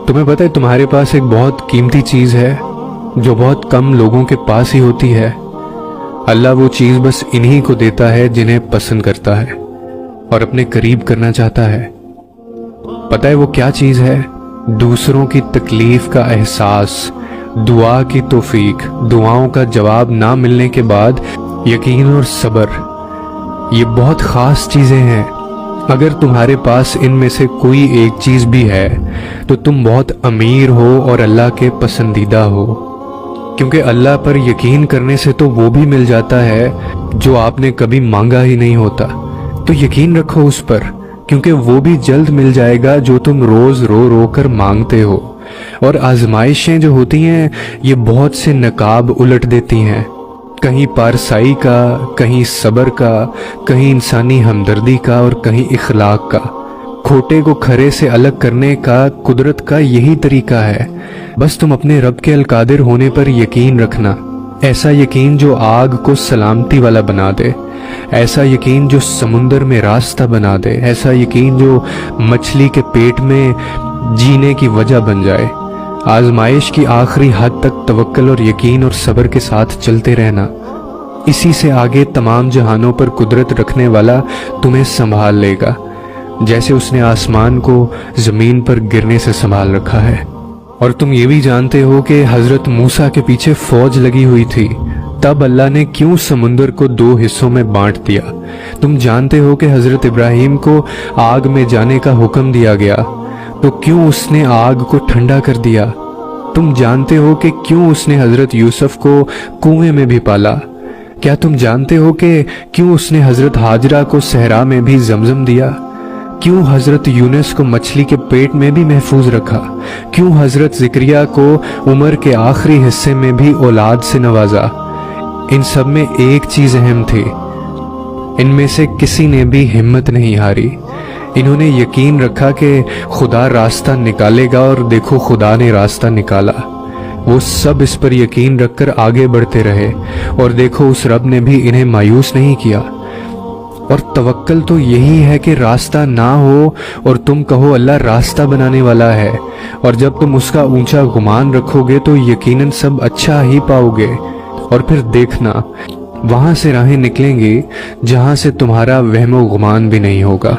تمہیں پتہ ہے تمہارے پاس ایک بہت قیمتی چیز ہے جو بہت کم لوگوں کے پاس ہی ہوتی ہے۔ اللہ وہ چیز بس انہی کو دیتا ہے جنہیں پسند کرتا ہے اور اپنے قریب کرنا چاہتا ہے۔ پتہ ہے وہ کیا چیز ہے؟ دوسروں کی تکلیف کا احساس، دعا کی توفیق، دعاؤں کا جواب نہ ملنے کے بعد یقین اور صبر۔ یہ بہت خاص چیزیں ہیں۔ اگر تمہارے پاس ان میں سے کوئی ایک چیز بھی ہے تو تم بہت امیر ہو اور اللہ کے پسندیدہ ہو، کیونکہ اللہ پر یقین کرنے سے تو وہ بھی مل جاتا ہے جو آپ نے کبھی مانگا ہی نہیں ہوتا۔ تو یقین رکھو اس پر، کیونکہ وہ بھی جلد مل جائے گا جو تم روز رو رو کر مانگتے ہو۔ اور آزمائشیں جو ہوتی ہیں یہ بہت سے نقاب الٹ دیتی ہیں، کہیں پارسائی کا، کہیں صبر کا، کہیں انسانی ہمدردی کا اور کہیں اخلاق کا۔ کھوٹے کو کھرے سے الگ کرنے کا قدرت کا یہی طریقہ ہے۔ بس تم اپنے رب کے القادر ہونے پر یقین رکھنا، ایسا یقین جو آگ کو سلامتی والا بنا دے، ایسا یقین جو سمندر میں راستہ بنا دے، ایسا یقین جو مچھلی کے پیٹ میں جینے کی وجہ بن جائے۔ آزمائش کی آخری حد تک توکل اور یقین اور صبر کے ساتھ چلتے رہنا، اسی سے آگے تمام جہانوں پر قدرت رکھنے والا تمہیں سنبھال لے گا، جیسے اس نے آسمان کو زمین پر گرنے سے سنبھال رکھا ہے۔ اور تم یہ بھی جانتے ہو کہ حضرت موسیٰ کے پیچھے فوج لگی ہوئی تھی، تب اللہ نے کیوں سمندر کو 2 حصوں میں بانٹ دیا؟ تم جانتے ہو کہ حضرت ابراہیم کو آگ میں جانے کا حکم دیا گیا تو کیوں اس نے آگ کو ٹھنڈا کر دیا؟ تم جانتے ہو کہ کیوں اس نے حضرت یوسف کو کنویں میں بھی پالا؟ کیا تم جانتے ہو کہ کیوں اس نے حضرت ہاجرہ کو صحرا میں بھی زمزم دیا؟ کیوں حضرت یونس کو مچھلی کے پیٹ میں بھی محفوظ رکھا؟ کیوں حضرت زکریا کو عمر کے آخری حصے میں بھی اولاد سے نوازا؟ ان سب میں ایک چیز اہم تھی، ان میں سے کسی نے بھی ہمت نہیں ہاری۔ انہوں نے یقین رکھا کہ خدا راستہ نکالے گا، اور دیکھو خدا نے راستہ نکالا۔ وہ سب اس پر یقین رکھ کر آگے بڑھتے رہے، اور دیکھو اس رب نے بھی انہیں مایوس نہیں کیا۔ اور توکل تو یہی ہے کہ راستہ نہ ہو اور تم کہو اللہ راستہ بنانے والا ہے، اور جب تم اس کا اونچا گمان رکھو گے تو یقیناً سب اچھا ہی پاؤ گے۔ اور پھر دیکھنا وہاں سے راہیں نکلیں گی جہاں سے تمہارا وہم و گمان بھی نہیں ہوگا۔